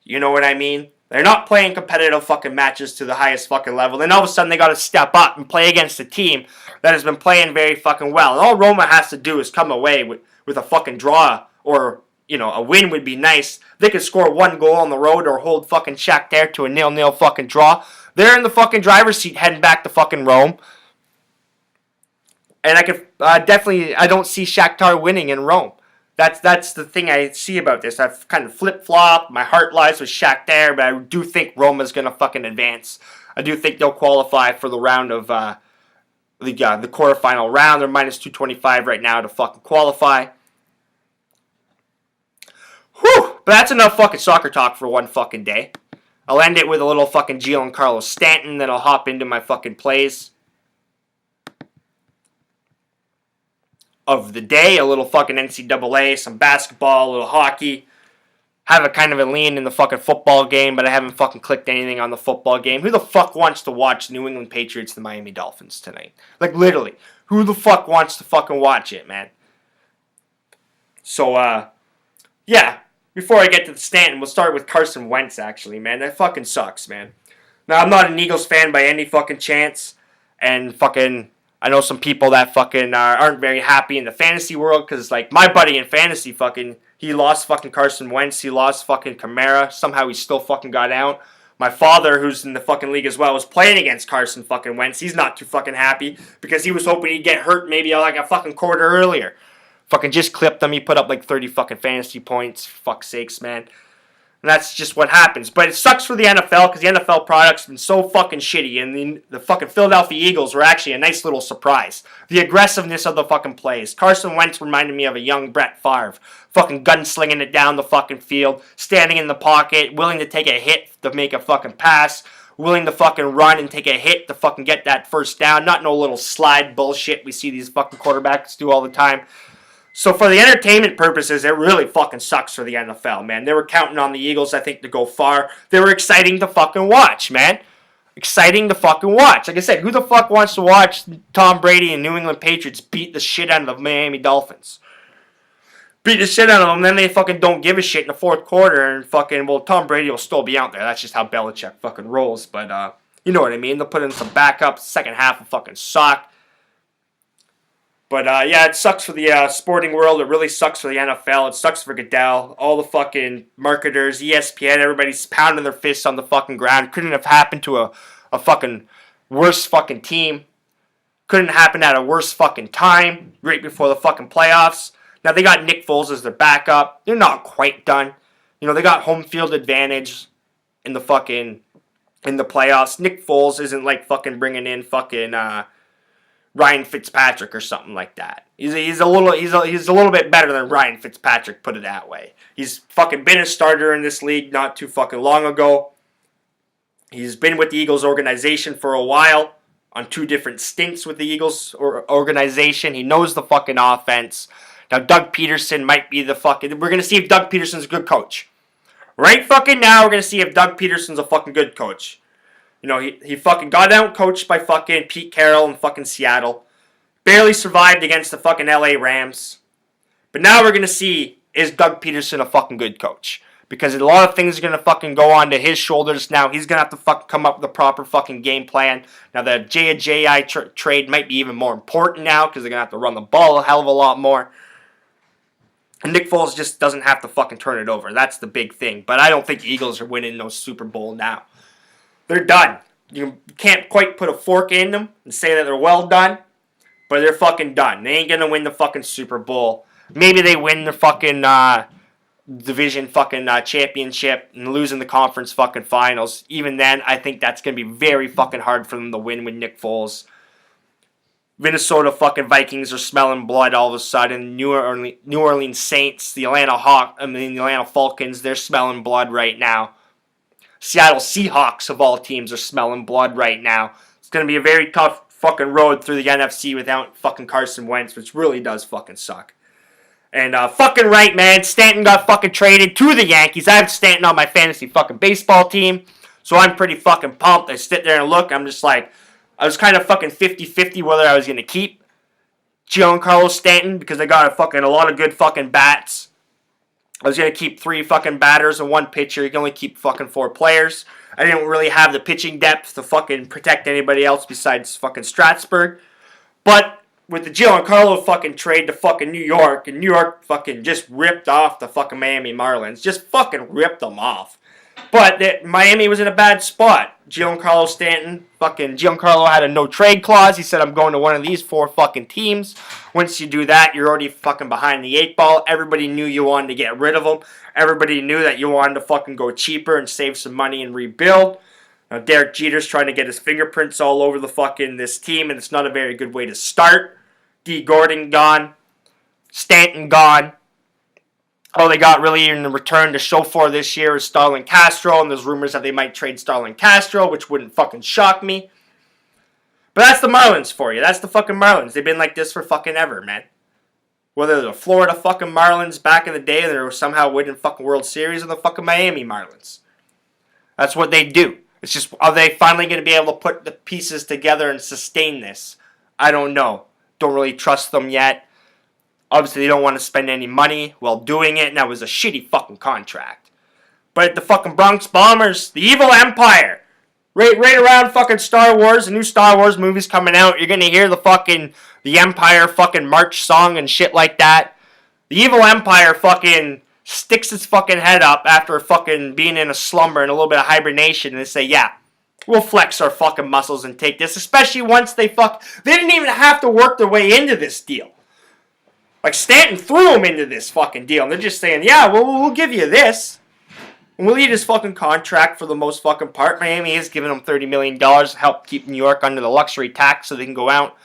You know what I mean? They're not playing competitive fucking matches to the highest fucking level. Then all of a sudden they got to step up and play against a team that has been playing very fucking well. And all Roma has to do is come away with a fucking draw, or, you know, a win would be nice. They could score 1 goal on the road or hold fucking Shakhtar to a 0-0 fucking draw. They're in the fucking driver's seat heading back to fucking Rome. And I could I don't see Shakhtar winning in Rome. That's the thing I see about this. I've kind of flip-flopped. My heart lies with Shakhtar, but I do think Roma's going to fucking advance. I do think they'll qualify for the round of the quarterfinal round. They're minus 225 right now to fucking qualify. Whew! But that's enough fucking soccer talk for one fucking day. I'll end it with a little fucking Giancarlo Stanton, then I'll hop into my fucking plays of the day. A little fucking NCAA, some basketball, a little hockey. Have a kind of a lean in the fucking football game, but I haven't fucking clicked anything on the football game. Who the fuck wants to watch New England Patriots, the Miami Dolphins tonight? Like, literally. Who the fuck wants to fucking watch it, man? So, yeah. Before I get to the Stanton, we'll start with Carson Wentz, actually, man. That fucking sucks, man. Now, I'm not an Eagles fan by any fucking chance. And fucking, I know some people that fucking aren't very happy in the fantasy world. Because, like, my buddy in fantasy fucking, he lost fucking Carson Wentz. He lost fucking Kamara. Somehow he still fucking got out. My father, who's in the fucking league as well, was playing against Carson fucking Wentz. He's not too fucking happy. Because he was hoping he'd get hurt maybe like a fucking quarter earlier. Fucking just clipped him. He put up like 30 fucking fantasy points. For fuck's sakes, man. And that's just what happens. But it sucks for the NFL because the NFL product's been so fucking shitty. And the fucking Philadelphia Eagles were actually a nice little surprise. The aggressiveness of the fucking plays. Carson Wentz reminded me of a young Brett Favre. Fucking gunslinging it down the fucking field. Standing in the pocket. Willing to take a hit to make a fucking pass. Willing to fucking run and take a hit to fucking get that first down. Not no little slide bullshit we see these fucking quarterbacks do all the time. So for the entertainment purposes, it really fucking sucks for the NFL, man. They were counting on the Eagles, I think, to go far. They were exciting to fucking watch, man. Exciting to fucking watch. Like I said, who the fuck wants to watch Tom Brady and New England Patriots beat the shit out of the Miami Dolphins? Beat the shit out of them, then they fucking don't give a shit in the fourth quarter, and fucking, well, Tom Brady will still be out there. That's just how Belichick fucking rolls, but, you know what I mean. They'll put in some backups, second half will fucking suck. But, yeah, it sucks for the sporting world. It really sucks for the NFL. It sucks for Goodell. All the fucking marketers, ESPN, everybody's pounding their fists on the fucking ground. Couldn't have happened to a fucking worse fucking team. Couldn't happen at a worse fucking time, right before the fucking playoffs. Now, they got Nick Foles as their backup. They're not quite done. You know, they got home field advantage in the playoffs. Nick Foles isn't like fucking bringing in fucking, Ryan Fitzpatrick or something like that. He's a little bit better than Ryan Fitzpatrick, put it that way. He's fucking been a starter in this league not too fucking long ago. He's been with the Eagles organization for a while on 2 different stints with the Eagles organization. He knows the fucking offense. Now Doug Peterson might be the fucking, we're going to see if Doug Peterson's a good coach. Right fucking now we're going to see if Doug Peterson's a fucking good coach. You know, he fucking got out-coached by fucking Pete Carroll in fucking Seattle. Barely survived against the fucking LA Rams. But now we're going to see, is Doug Peterson a fucking good coach? Because a lot of things are going to fucking go on to his shoulders now. He's going to have to fucking come up with a proper fucking game plan. Now the J.I. trade might be even more important now because they're going to have to run the ball a hell of a lot more. And Nick Foles just doesn't have to fucking turn it over. That's the big thing. But I don't think the Eagles are winning no Super Bowl now. They're done. You can't quite put a fork in them and say that they're well done, but they're fucking done. They ain't going to win the fucking Super Bowl. Maybe they win the fucking division fucking championship and lose in the conference fucking finals. Even then, I think that's going to be very fucking hard for them to win with Nick Foles. Minnesota fucking Vikings are smelling blood all of a sudden. New Orleans Saints, the Atlanta Falcons, they're smelling blood right now. Seattle Seahawks of all teams are smelling blood right now. It's going to be a very tough fucking road through the NFC without fucking Carson Wentz, which really does fucking suck. And fucking right, man, Stanton got fucking traded to the Yankees. I have Stanton on my fantasy fucking baseball team, so I'm pretty fucking pumped. I sit there and look, I'm just like, I was kind of fucking 50-50 whether I was going to keep Giancarlo Stanton because I got a lot of good fucking bats. I was going to keep 3 fucking batters and 1 pitcher. You can only keep fucking 4 players. I didn't really have the pitching depth to fucking protect anybody else besides fucking Strasburg. But with the Giancarlo fucking trade to fucking New York, and New York fucking just ripped off the fucking Miami Marlins. Just fucking ripped them off. But Miami was in a bad spot. Giancarlo had a no trade clause. He said, I'm going to one of these 4 fucking teams. Once you do that, you're already fucking behind the 8 ball. Everybody knew you wanted to get rid of him. Everybody knew that you wanted to fucking go cheaper and save some money and rebuild. Now, Derek Jeter's trying to get his fingerprints all over the fucking this team, and it's not a very good way to start. D. Gordon gone. Stanton gone. All they got really in return to show for this year is Starlin Castro, and there's rumors that they might trade Starlin Castro, which wouldn't fucking shock me. But that's the Marlins for you. That's the fucking Marlins. They've been like this for fucking ever, man. Whether the Florida fucking Marlins back in the day, they were somehow winning fucking World Series, or the fucking Miami Marlins. That's what they do. It's just, are they finally going to be able to put the pieces together and sustain this? I don't know. Don't really trust them yet. Obviously, they don't want to spend any money while doing it, and that was a shitty fucking contract. But the fucking Bronx Bombers, the evil empire, right around fucking Star Wars, the new Star Wars movie's coming out, you're gonna hear the Empire fucking march song and shit like that. The evil empire fucking sticks its fucking head up after fucking being in a slumber and a little bit of hibernation, and they say, yeah, we'll flex our fucking muscles and take this, especially once they didn't even have to work their way into this deal. Like, Stanton threw him into this fucking deal. And they're just saying, yeah, we'll give you this. And we'll eat his fucking contract for the most fucking part. Miami is giving him $30 million to help keep New York under the luxury tax so they can go out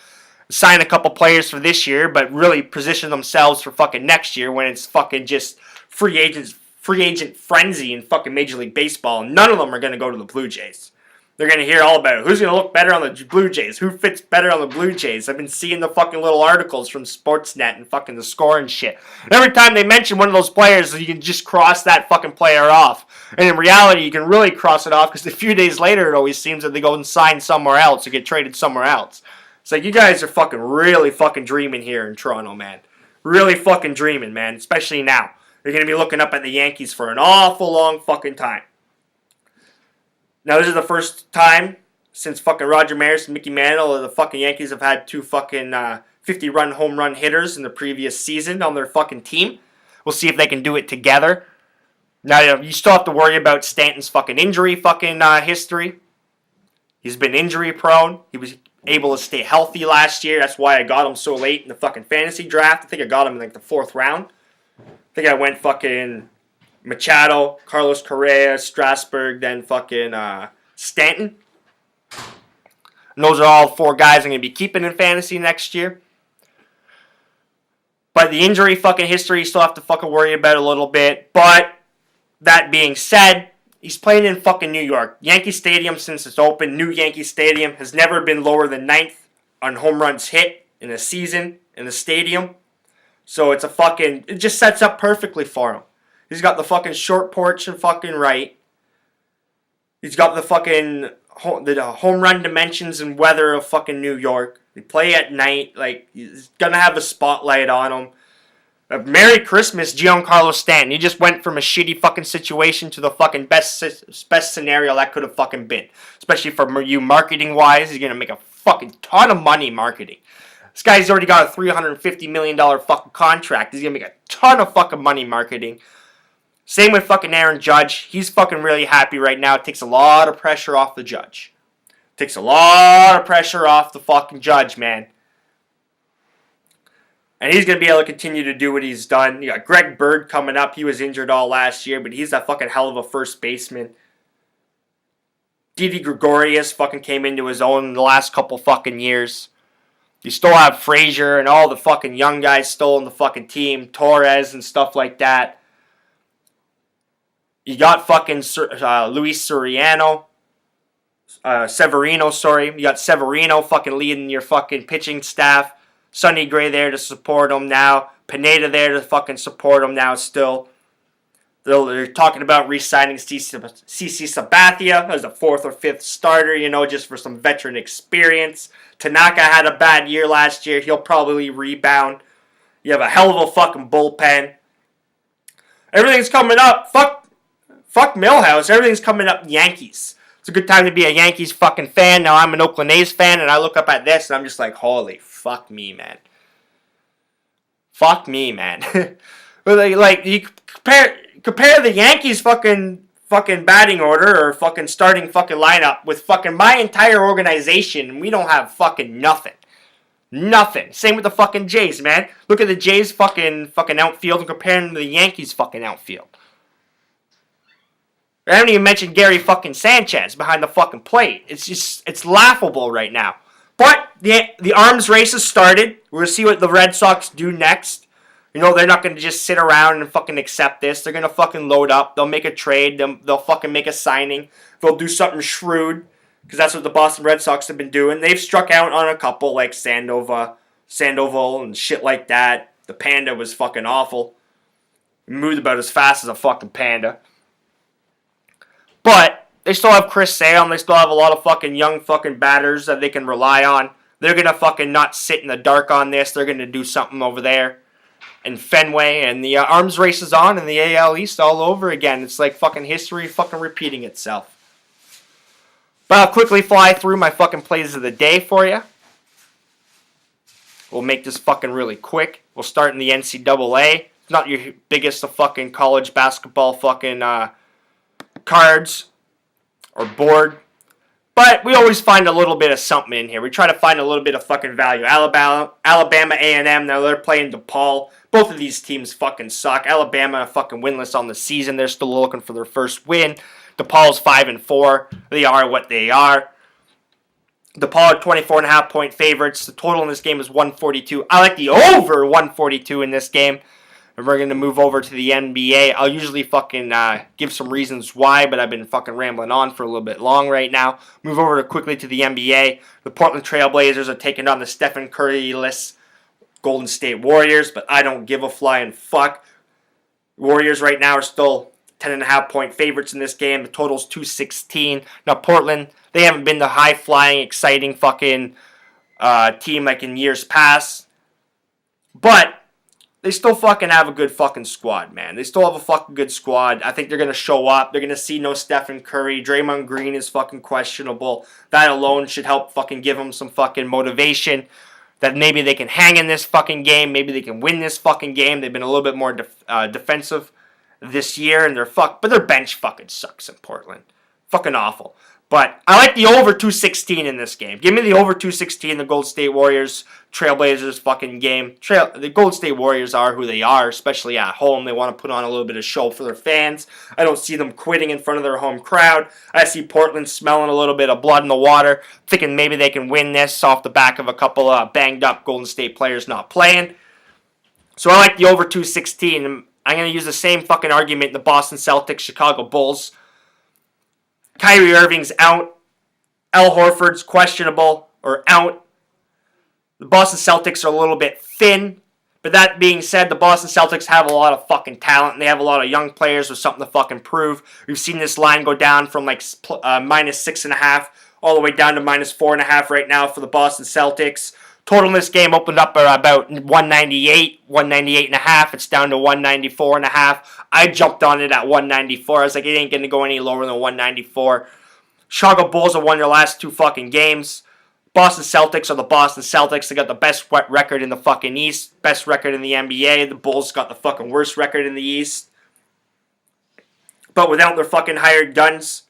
and sign a couple players for this year, but really position themselves for fucking next year when it's fucking just free agent frenzy in fucking Major League Baseball. None of them are going to go to the Blue Jays. They're going to hear all about it. Who's going to look better on the Blue Jays? Who fits better on the Blue Jays? I've been seeing the fucking little articles from Sportsnet and fucking The Score and shit. And every time they mention one of those players, you can just cross that fucking player off. And in reality, you can really cross it off because a few days later, it always seems that they go and sign somewhere else or get traded somewhere else. It's like, you guys are fucking really fucking dreaming here in Toronto, man. Really fucking dreaming, man. Especially now. You're going to be looking up at the Yankees for an awful long fucking time. Now, this is the first time since fucking Roger Maris and Mickey Mantle, the fucking Yankees have had 2 fucking 50-run home run hitters in the previous season on their fucking team. We'll see if they can do it together. Now, you still have to worry about Stanton's fucking injury fucking history. He's been injury prone. He was able to stay healthy last year. That's why I got him so late in the fucking fantasy draft. I think I got him in like the 4th round. I think I went fucking Machado, Carlos Correa, Strasburg, then fucking Stanton. And those are all 4 guys I'm going to be keeping in fantasy next year. But the injury fucking history, you still have to fucking worry about a little bit. But that being said, he's playing in fucking New York. Yankee Stadium, since it's open, new Yankee Stadium, has never been lower than 9th on home runs hit in a season in the stadium. So it's it just sets up perfectly for him. He's got the fucking short porch and fucking right. He's got the fucking home run dimensions and weather of fucking New York. They play at night. Like, he's going to have a spotlight on him. Merry Christmas, Giancarlo Stanton. He just went from a shitty fucking situation to the fucking best scenario that could have fucking been. Especially for you marketing-wise. He's going to make a fucking ton of money marketing. This guy's already got a $350 million fucking contract. He's going to make a ton of fucking money marketing. Same with fucking Aaron Judge. He's fucking really happy right now. It takes a lot of pressure off the Judge. Takes a lot of pressure off the fucking Judge, man. And he's going to be able to continue to do what he's done. You got Greg Bird coming up. He was injured all last year, but he's a fucking hell of a first baseman. Didi Gregorius fucking came into his own in the last couple fucking years. You still have Frazier and all the fucking young guys still in the fucking team. Torres and stuff like that. You got fucking Luis Severino. You got Severino fucking leading your fucking pitching staff. Sonny Gray there to support him now. Pineda there to fucking support him now still. They're talking about re-signing CC Sabathia as a 4th or 5th starter, just for some veteran experience. Tanaka had a bad year last year. He'll probably rebound. You have a hell of a fucking bullpen. Everything's coming up. Fuck Millhouse. Everything's coming up Yankees. It's a good time to be a Yankees fucking fan. Now I'm an Oakland A's fan, and I look up at this, and I'm just like, holy fuck me, man. Fuck me, man. But like you compare the Yankees fucking batting order or fucking starting fucking lineup with fucking my entire organization, and we don't have fucking nothing. Nothing. Same with the fucking Jays, man. Look at the Jays fucking outfield and compare them to the Yankees fucking outfield. I haven't even mentioned Gary fucking Sanchez behind the fucking plate. It's laughable right now. But the arms race has started. We're going to see what the Red Sox do next. They're not going to just sit around and fucking accept this. They're going to fucking load up. They'll make a trade. They'll fucking make a signing. They'll do something shrewd. Because that's what the Boston Red Sox have been doing. They've struck out on a couple like Sandoval and shit like that. The Panda was fucking awful. He moved about as fast as a fucking panda. But they still have Chris Sale. They still have a lot of fucking young fucking batters that they can rely on. They're going to fucking not sit in the dark on this. They're going to do something over there in Fenway. And the arms race is on in the AL East all over again. It's like fucking history fucking repeating itself. But I'll quickly fly through my fucking plays of the day for you. We'll make this fucking really quick. We'll start in the NCAA. It's not your biggest of fucking college basketball fucking cards or board. But we always find a little bit of something in here. We try to find a little bit of fucking value. Alabama A&M, now they're playing DePaul. Both of these teams fucking suck. Alabama fucking winless on the season. They're still looking for their first win. DePaul's 5-4. They are what they are. DePaul are 24.5 point favorites. The total in this game is 142. I like the over 142 in this game. And we're going to move over to the NBA. I'll usually fucking give some reasons why, but I've been fucking rambling on for a little bit long right now. Move over quickly to the NBA. The Portland Trail Blazers are taking on the Stephen Curry-less Golden State Warriors, but I don't give a flying fuck. Warriors right now are still 10.5 point favorites in this game. The total's 216. Now, Portland, they haven't been the high-flying, exciting fucking team like in years past. But they still fucking have a good fucking squad, man. They still have a fucking good squad. I think they're going to show up. They're going to see no Stephen Curry. Draymond Green is fucking questionable. That alone should help fucking give them some fucking motivation that maybe they can hang in this fucking game. Maybe they can win this fucking game. They've been a little bit more defensive this year, and but their bench fucking sucks in Portland. Fucking awful. But I like the over 216 in this game. Give me the over 216, the Golden State Warriors, Trailblazers fucking game. The Golden State Warriors are who they are, especially at home. They want to put on a little bit of show for their fans. I don't see them quitting in front of their home crowd. I see Portland smelling a little bit of blood in the water, thinking maybe they can win this off the back of a couple of banged up Golden State players not playing. So I like the over 216. I'm going to use the same fucking argument in the Boston Celtics, Chicago Bulls. Kyrie Irving's out. Al Horford's questionable or out. The Boston Celtics are a little bit thin. But that being said, the Boston Celtics have a lot of fucking talent. And they have a lot of young players with something to fucking prove. We've seen this line go down from like minus 6.5 all the way down to minus 4.5 right now for the Boston Celtics. Total in this game opened up at about 198, 198.5. It's down to 194.5. I jumped on it at 194. I was like, it ain't going to go any lower than 194. Chicago Bulls have won their last 2 fucking games. Boston Celtics are the Boston Celtics. They got the best record in the fucking East. Best record in the NBA. The Bulls got the fucking worst record in the East. But without their fucking hired guns,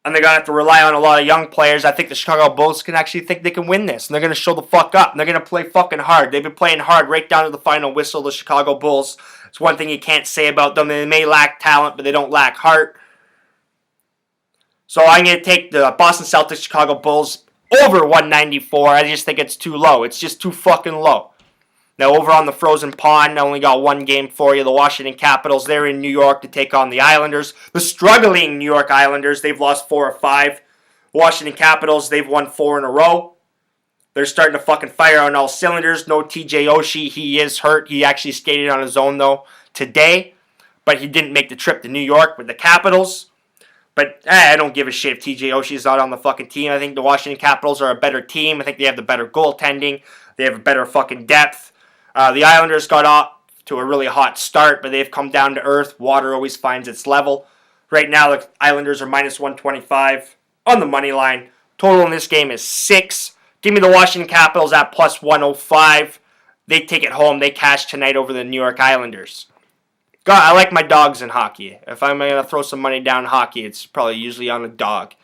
And they're going to have to rely on a lot of young players. I think the Chicago Bulls can actually think they can win this. And they're going to show the fuck up. And they're going to play fucking hard. They've been playing hard right down to the final whistle, the Chicago Bulls. It's one thing you can't say about them. They may lack talent, but they don't lack heart. So I'm going to take the Boston Celtics, Chicago Bulls over 194. I just think it's too low. It's just too fucking low. Now, over on the frozen pond, I only got one game for you. The Washington Capitals, they're in New York to take on the Islanders. The struggling New York Islanders, they've lost 4 or 5. Washington Capitals, they've won 4 in a row. They're starting to fucking fire on all cylinders. No TJ Oshie, he is hurt. He actually skated on his own, though, today. But he didn't make the trip to New York with the Capitals. But I don't give a shit if TJ Oshie's not on the fucking team. I think the Washington Capitals are a better team. I think they have the better goaltending. They have a better fucking depth. The Islanders got off to a really hot start, but they've come down to earth. Water always finds its level. Right now, the Islanders are minus 125 on the money line. Total in this game is 6. Give me the Washington Capitals at plus 105. They take it home. They cash tonight over the New York Islanders. God, I like my dogs in hockey. If I'm going to throw some money down in hockey, it's probably usually on a dog.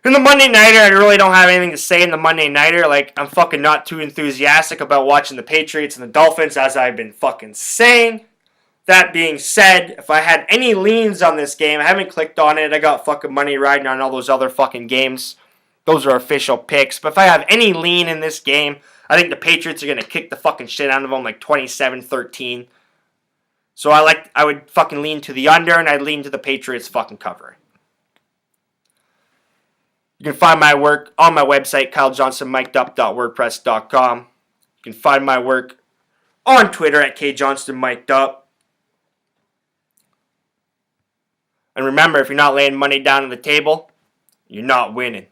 In the Monday Nighter, I really don't have anything to say in the Monday Nighter. Like, I'm fucking not too enthusiastic about watching the Patriots and the Dolphins, as I've been fucking saying. That being said, if I had any leans on this game, I haven't clicked on it. I got fucking money riding on all those other fucking games. Those are official picks. But if I have any lean in this game, I think the Patriots are going to kick the fucking shit out of them like 27-13. So I would fucking lean to the under, and I'd lean to the Patriots fucking covering. You can find my work on my website, kylejohnstonmikedup.wordpress.com. You can find my work on Twitter at kjohnstonmikedup. And remember, if you're not laying money down on the table, you're not winning.